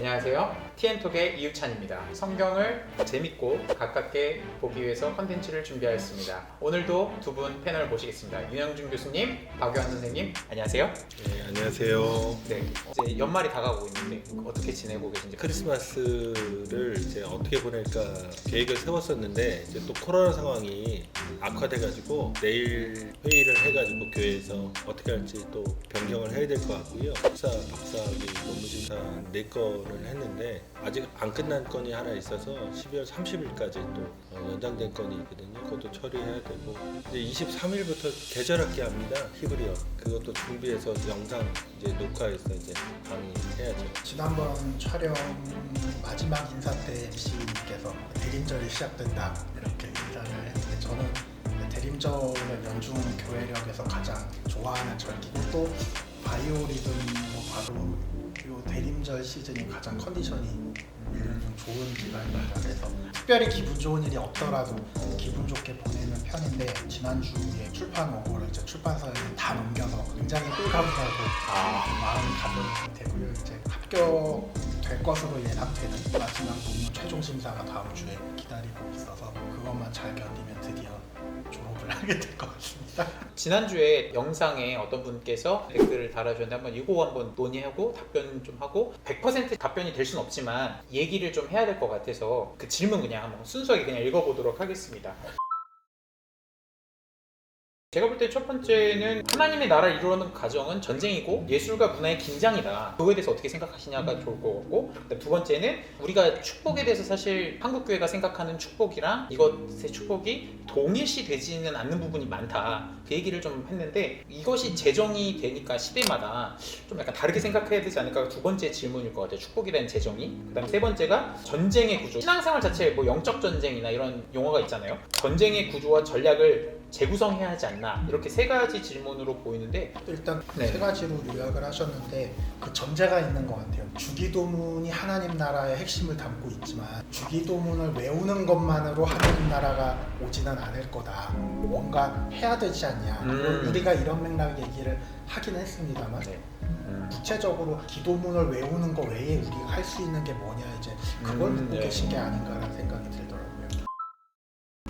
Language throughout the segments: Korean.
안녕하세요. TN톡의 이유찬입니다. 성경을 재밌고 가깝게 보기 위해서 컨텐츠를 준비하였습니다. 오늘도 두 분 패널 모시겠습니다. 윤영준 교수님, 박유한 선생님, 안녕하세요. 네, 안녕하세요. 네, 이제 연말이 다가오고 있는데 어떻게 지내고 계신지. 크리스마스를 이제 어떻게 보낼까 계획을 세웠었는데 이제 또 코로나 상황이 악화돼가지고 내일 회의를 해가지고 교회에서 어떻게 할지 또 변경을 해야 될 것 같고요. 박사학위 논문심사 4건을 했는데 아직 안 끝난 건이 하나 있어서 12월 30일까지 또 연장된 건이 있거든요. 그것도 처리해야 되고 이제 23일부터 계절학기 합니다. 히브리어 그것도 준비해서 영상 이제 녹화해서 이제 강의해야죠. 지난번 촬영 마지막 인사 때 MC님께서 대림절이 시작된다 이렇게 인사를 했는데 저는 대림절을 연중 교회력에서 가장 좋아하는 절기고 또 바이오리듬으로 바로 이 대림절 시즌이 가장 컨디션이 1년 중 좋은 기간입니다. 그래서 특별히 기분 좋은 일이 없더라도 기분 좋게 보내는 편인데 지난주에 출판 원고를 이제 출판사에 다 넘겨서 굉장히 홀가분하고 마음이 가벼운 상태고요. 이제 합격될 것으로 예상되는 마지막 논문 최종 심사가 다음 주에 기다리고 있어서 그것만 잘 견디면 드디어 졸업을 하게 될 것 같습니다. 지난주에 영상에 어떤 분께서 댓글을 달아주셨는데 한번 이거 한번 논의하고 답변 좀 하고 100% 답변이 될 수는 없지만 얘기를 좀 해야 될 것 같아서 그 질문 그냥 한번 순수하게 그냥 읽어보도록 하겠습니다. 제가 볼 때 첫 번째는 하나님의 나라를 이루는 과정은 전쟁이고 예술과 문화의 긴장이다. 그거에 대해서 어떻게 생각하시냐가 좋을 것 같고, 두 번째는 우리가 축복에 대해서 사실 한국교회가 생각하는 축복이랑 이것의 축복이 동일시 되지는 않는 부분이 많다. 그 얘기를 좀 했는데 이것이 재정이 되니까 시대마다 좀 약간 다르게 생각해야 되지 않을까. 두 번째 질문일 것 같아요. 축복에 대한 재정이. 그 다음에 세 번째가 전쟁의 구조. 신앙생활 자체에 뭐 영적 전쟁이나 이런 용어가 있잖아요. 전쟁의 구조와 전략을 재구성해야 하지 않나, 이렇게 세 가지 질문으로 보이는데 일단 네. 세 가지로 요약을 하셨는데 그 전제가 있는 것 같아요. 주기도문이 하나님 나라의 핵심을 담고 있지만 주기도문을 외우는 것만으로 하나님 나라가 오지는 않을 거다. 뭔가 해야 되지 않냐. 물론 우리가 이런 맥락 얘기를 하긴 했습니다만 네. 구체적으로 기도문을 외우는 거 외에 우리가 할 수 있는 게 뭐냐, 이제 그걸 듣고 네. 계신 게 아닌가라는 생각이 들더라고요.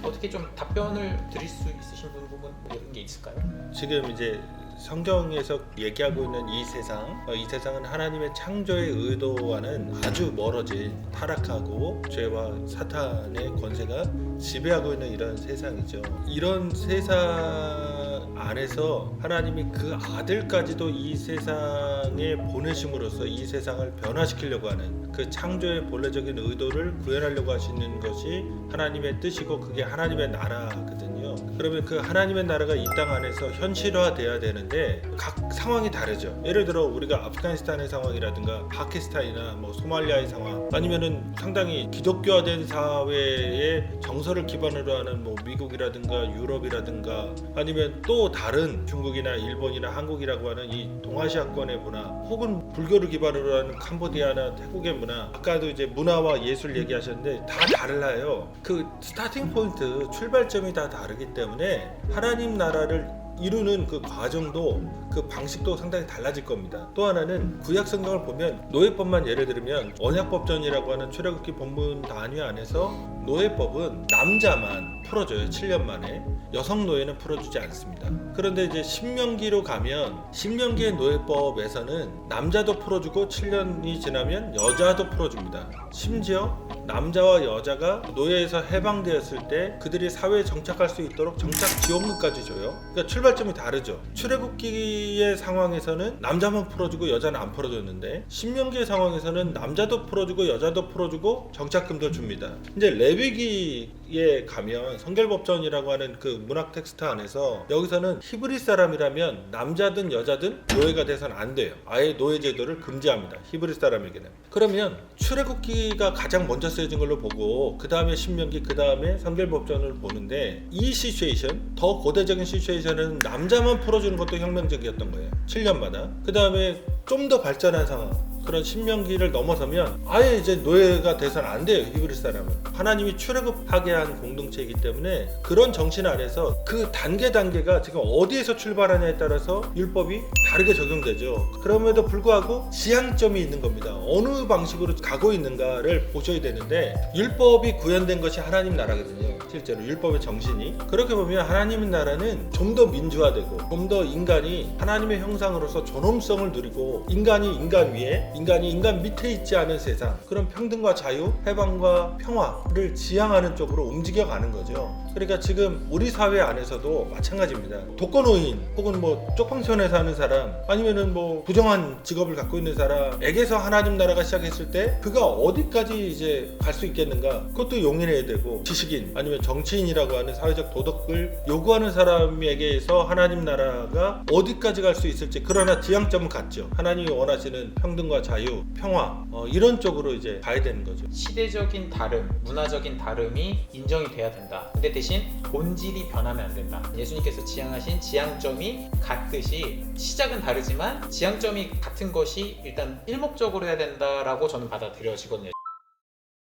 어떻게 좀 답변을 드릴 수 있으신 부분 이런 게 있을까요? 지금 이제 성경에서 얘기하고 있는 이 세상은 하나님의 창조의 의도와는 아주 멀어진 타락하고 죄와 사탄의 권세가 지배하고 있는 이런 세상이죠. 이런 세상 안에서 하나님이 그 아들까지도 이 세상에 보내심으로써 이 세상을 변화시키려고 하는 그 창조의 본래적인 의도를 구현하려고 하시는 것이 하나님의 뜻이고 그게 하나님의 나라거든요. 그러면 그 하나님의 나라가 이 땅 안에서 현실화돼야 되는데 각 상황이 다르죠. 예를 들어 우리가 아프가니스탄의 상황이라든가 파키스탄이나 뭐 소말리아의 상황, 아니면은 상당히 기독교화된 사회의 정서를 기반으로 하는 뭐 미국이라든가 유럽이라든가 아니면 또 다른 중국이나 일본이나 한국이라고 하는 이 동아시아권의 문화, 혹은 불교를 기반으로 하는 캄보디아나 태국의 문화, 아까도 이제 문화와 예술 얘기하셨는데 다 달라요. 그 스타팅 포인트, 출발점이 다 다르기 때문에 하나님 나라를 이루는 그 과정도 그 방식도 상당히 달라질 겁니다. 또 하나는 구약 성경을 보면 노예법만 예를 들면 언약법전이라고 하는 출애굽기 본문 단위 안에서 노예법은 남자만 풀어줘요. 7년 만에. 여성 노예는 풀어주지 않습니다. 그런데 이제 신명기로 가면 신명기의 노예법에서는 남자도 풀어주고 7년이 지나면 여자도 풀어줍니다. 심지어 남자와 여자가 노예에서 해방되었을 때 그들이 사회에 정착할 수 있도록 정착 지원금까지 줘요. 그러니까 출발점이 다르죠. 출애굽기의 상황에서는 남자만 풀어주고 여자는 안 풀어줬는데 신명기의 상황에서는 남자도 풀어주고 여자도 풀어주고 정착금도 줍니다. 이제 레위기에 가면 성결법전이라고 하는 그 문학 텍스트 안에서 여기서는 히브리 사람이라면 남자든 여자든 노예가 돼서는 안 돼요. 아예 노예 제도를 금지합니다. 히브리 사람에게는. 그러면 출애굽기가 가장 먼저 쓰여진 걸로 보고 그 다음에 신명기, 그 다음에 성결법전을 보는데 이 시츄에이션, 더 고대적인 시츄에이션은 남자만 풀어주는 것도 혁명적이었던 거예요. 7년마다. 그 다음에 좀 더 발전한 상황, 그런 신명기를 넘어서면 아예 이제 노예가 돼서는 안 돼요. 히브리 사람은 하나님이 출애굽하게 한 공동체이기 때문에 그런 정신 안에서 그 단계가 지금 어디에서 출발하냐에 따라서 율법이 다르게 적용되죠. 그럼에도 불구하고 지향점이 있는 겁니다. 어느 방식으로 가고 있는가를 보셔야 되는데 율법이 구현된 것이 하나님 나라거든요. 실제로 율법의 정신이. 그렇게 보면 하나님 나라는 좀 더 민주화되고 좀 더 인간이 하나님의 형상으로서 존엄성을 누리고 인간이 인간 위에 인간이 인간 밑에 있지 않은 세상, 그런 평등과 자유, 해방과 평화를 지향하는 쪽으로 움직여가는 거죠. 그러니까 지금 우리 사회 안에서도 마찬가지입니다. 독거노인 혹은 뭐 쪽방촌에 사는 사람 아니면은 뭐 부정한 직업을 갖고 있는 사람에게서 하나님 나라가 시작했을 때 그가 어디까지 이제 갈 수 있겠는가, 그것도 용인해야 되고, 지식인 아니면 정치인이라고 하는 사회적 도덕을 요구하는 사람에게서 하나님 나라가 어디까지 갈 수 있을지, 그러나 지향점은 같죠. 하나님이 원하시는 평등과 자유, 평화, 이런 쪽으로 이제 가야 되는 거죠. 시대적인 다름, 문화적인 다름이 인정이 돼야 된다. 근데 대신 본질이 변하면 안 된다. 예수님께서 지향하신 지향점이 같듯이 시작은 다르지만 지향점이 같은 것이 일단 일목적으로 해야 된다라고 저는 받아들여지거든요.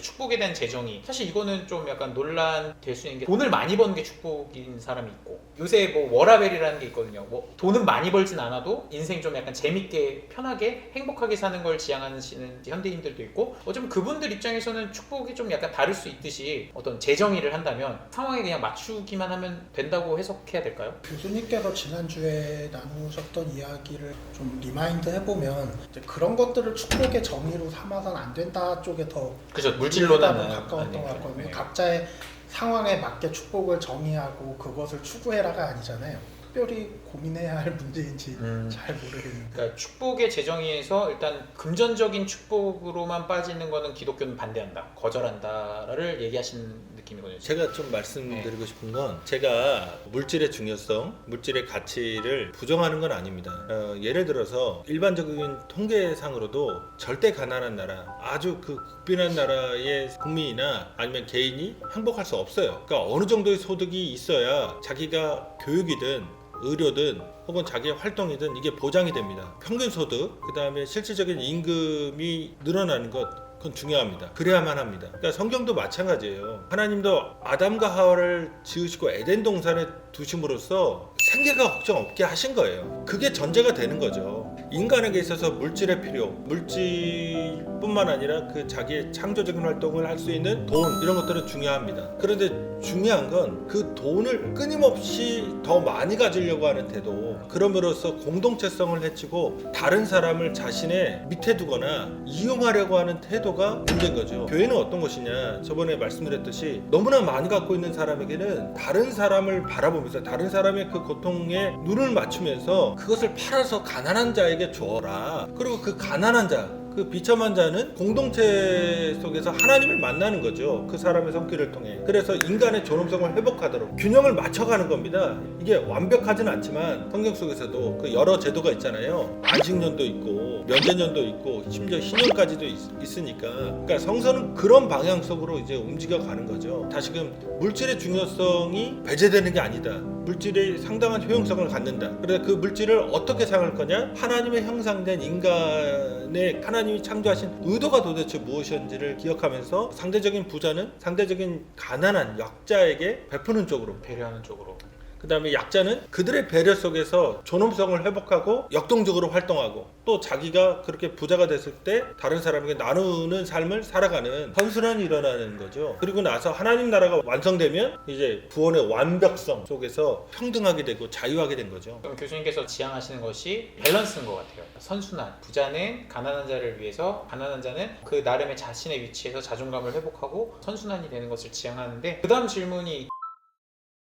축복에 대한 재정이 사실 이거는 좀 약간 논란될 수 있는 게, 돈을 많이 버는 게 축복인 사람이 있고, 요새 뭐 워라벨이라는 게 있거든요. 뭐 돈은 많이 벌진 않아도 인생 좀 약간 재밌게 편하게 행복하게 사는 걸 지향하시는 현대인들도 있고, 어쩌면 그분들 입장에서는 축복이 좀 약간 다를 수 있듯이 어떤 재정의를 한다면 상황에 그냥 맞추기만 하면 된다고 해석해야 될까요? 교수님께서 지난주에 나누셨던 이야기를 좀 리마인드 해보면 이제 그런 것들을 축복의 정의로 삼아서는 안 된다 쪽에 더 그죠, 물질로는 가까웠던 것 같거든요. 각자의 상황에 맞게 축복을 정의하고 그것을 추구해라가 아니잖아요. 특별히 고민해야 할 문제인지 잘 모르겠는데. 그러니까 축복의 재정의에서 일단 금전적인 축복으로만 빠지는 거는 기독교는 반대한다, 거절한다를 얘기하시는 느낌이거든요. 제가 좀 말씀드리고 싶은 건, 제가 물질의 중요성, 물질의 가치를 부정하는 건 아닙니다. 예를 들어서 일반적인 통계상으로도 절대 가난한 나라, 아주 그 국빈한 나라의 국민이나 아니면 개인이 행복할 수 없어요. 그러니까 어느 정도의 소득이 있어야 자기가 교육이든 의료든 혹은 자기의 활동이든 이게 보장이 됩니다. 평균 소득, 그 다음에 실질적인 임금이 늘어나는 것, 그건 중요합니다. 그래야만 합니다. 그러니까 성경도 마찬가지예요. 하나님도 아담과 하와를 지으시고 에덴 동산에 두심으로써 생계가 걱정 없게 하신 거예요. 그게 전제가 되는 거죠. 인간에게 있어서 물질의 필요, 물질뿐만 아니라 그 자기의 창조적인 활동을 할 수 있는 돈, 이런 것들은 중요합니다. 그런데 중요한 건 그 돈을 끊임없이 더 많이 가지려고 하는 태도, 그럼으로써 공동체성을 해치고 다른 사람을 자신의 밑에 두거나 이용하려고 하는 태도가 문제인 거죠. 교회는 어떤 것이냐, 저번에 말씀드렸듯이 너무나 많이 갖고 있는 사람에게는 다른 사람을 바라보면서 다른 사람의 그 고통에 눈을 맞추면서 그것을 팔아서 가난한 자에게 줘라. 그리고 그 가난한 자, 그 비참한 자는 공동체 속에서 하나님을 만나는 거죠. 그 사람의 손길을 통해. 그래서 인간의 존엄성을 회복하도록 균형을 맞춰가는 겁니다. 이게 완벽하진 않지만 성경 속에서도 그 여러 제도가 있잖아요. 안식년도 있고 면제년도 있고 심지어 신년까지도 있으니까, 그러니까 성서는 그런 방향 속으로 이제 움직여가는 거죠. 다시금 물질의 중요성이 배제되는 게 아니다. 물질이 상당한 효용성을 갖는다. 그래서 그 물질을 어떻게 사용할 거냐? 하나님의 형상된 인간의 하나님이 창조하신 의도가 도대체 무엇인지를 기억하면서 상대적인 부자는 상대적인 가난한 약자에게 베푸는 쪽으로, 배려하는 쪽으로. 그 다음에 약자는 그들의 배려 속에서 존엄성을 회복하고 역동적으로 활동하고, 또 자기가 그렇게 부자가 됐을 때 다른 사람에게 나누는 삶을 살아가는 선순환이 일어나는 거죠. 그리고 나서 하나님 나라가 완성되면 이제 구원의 완벽성 속에서 평등하게 되고 자유하게 된 거죠. 그럼 교수님께서 지향하시는 것이 밸런스인 것 같아요. 선순환. 부자는 가난한 자를 위해서, 가난한 자는 그 나름의 자신의 위치에서 자존감을 회복하고 선순환이 되는 것을 지향하는데, 그 다음 질문이,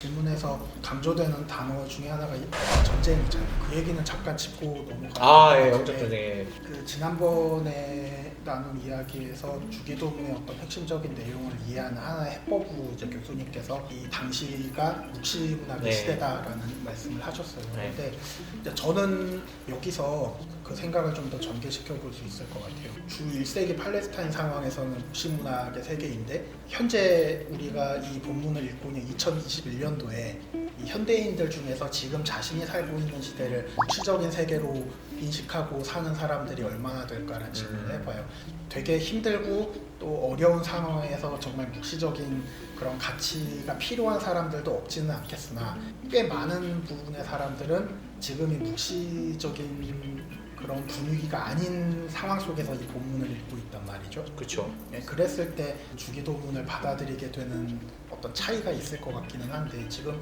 질문에서 강조되는 단어 중에 하나가 전쟁이잖아요. 그 얘기는 잠깐 짚고 넘어가는 예, 것 영적 같은데, 전쟁. 그 지난번에 나눈 이야기에서 주기도문의 어떤 핵심적인 내용을 이해하는 하나의 해법으로 이제 교수님께서 이 당시가 묵시문학의 시대다라는 말씀을 하셨어요. 그런데 이제 저는 여기서 그 생각을 좀 더 전개시켜 볼 수 있을 것 같아요. 주 1세기 팔레스타인 상황에서는 묵시문학의 세계인데, 현재 우리가 이 본문을 읽고 있는 2021년도에 이 현대인들 중에서 지금 자신이 살고 있는 시대를 묵시적인 세계로 인식하고 사는 사람들이 얼마나 될까라는 질문을 해봐요. 되게 힘들고 또 어려운 상황에서 정말 묵시적인 그런 가치가 필요한 사람들도 없지는 않겠으나 꽤 많은 부분의 사람들은 지금 이 묵시적인 그런 분위기가 아닌 상황 속에서 이 본문을 읽고 있단 말이죠. 그렇죠. 예, 그랬을 때 주기도문을 받아들이게 되는 어떤 차이가 있을 것 같기는 한데 지금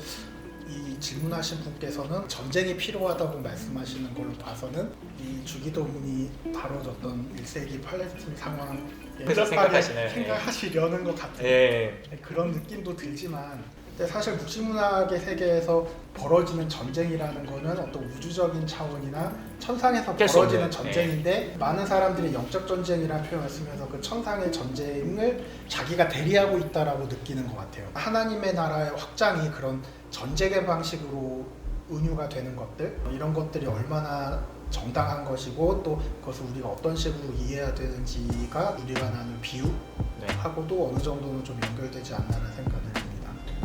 이 질문하신 분께서는 전쟁이 필요하다고 말씀하시는 걸로 봐서는 이 주기도문이 다뤄졌던 1세기 팔레스틴 상황에 그래서 생각하시네. 생각하시려는 것 같아요. 예. 그런 느낌도 들지만 근데 사실 묵시문학의 세계에서 벌어지는 전쟁이라는 거는 어떤 우주적인 차원이나 천상에서 깰수 벌어지는 없는, 전쟁인데 많은 사람들이 영적 전쟁이라는 표현을 쓰면서 그 천상의 전쟁을 자기가 대리하고 있다라고 느끼는 것 같아요. 하나님의 나라의 확장이 그런 전쟁의 방식으로 은유가 되는 것들 이런 것들이 얼마나 정당한 것이고 또 그것을 우리가 어떤 식으로 이해해야 되는지가 우리가 나눈 비유하고도 어느 정도는 좀 연결되지 않나라는 생각을 듭니다.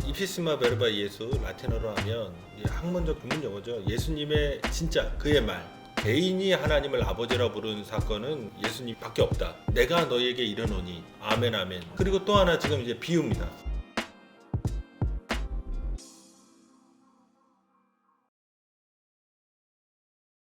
이피스마 베르바 예수 라틴어로 하면 학문적 전문 용어죠. 예수님의 진짜 그의 말 개인이 하나님을 아버지라 부르는 사건은 예수님밖에 없다. 내가 너에게 이르노니 아멘 아멘. 그리고 또 하나 지금 이제 비유입니다.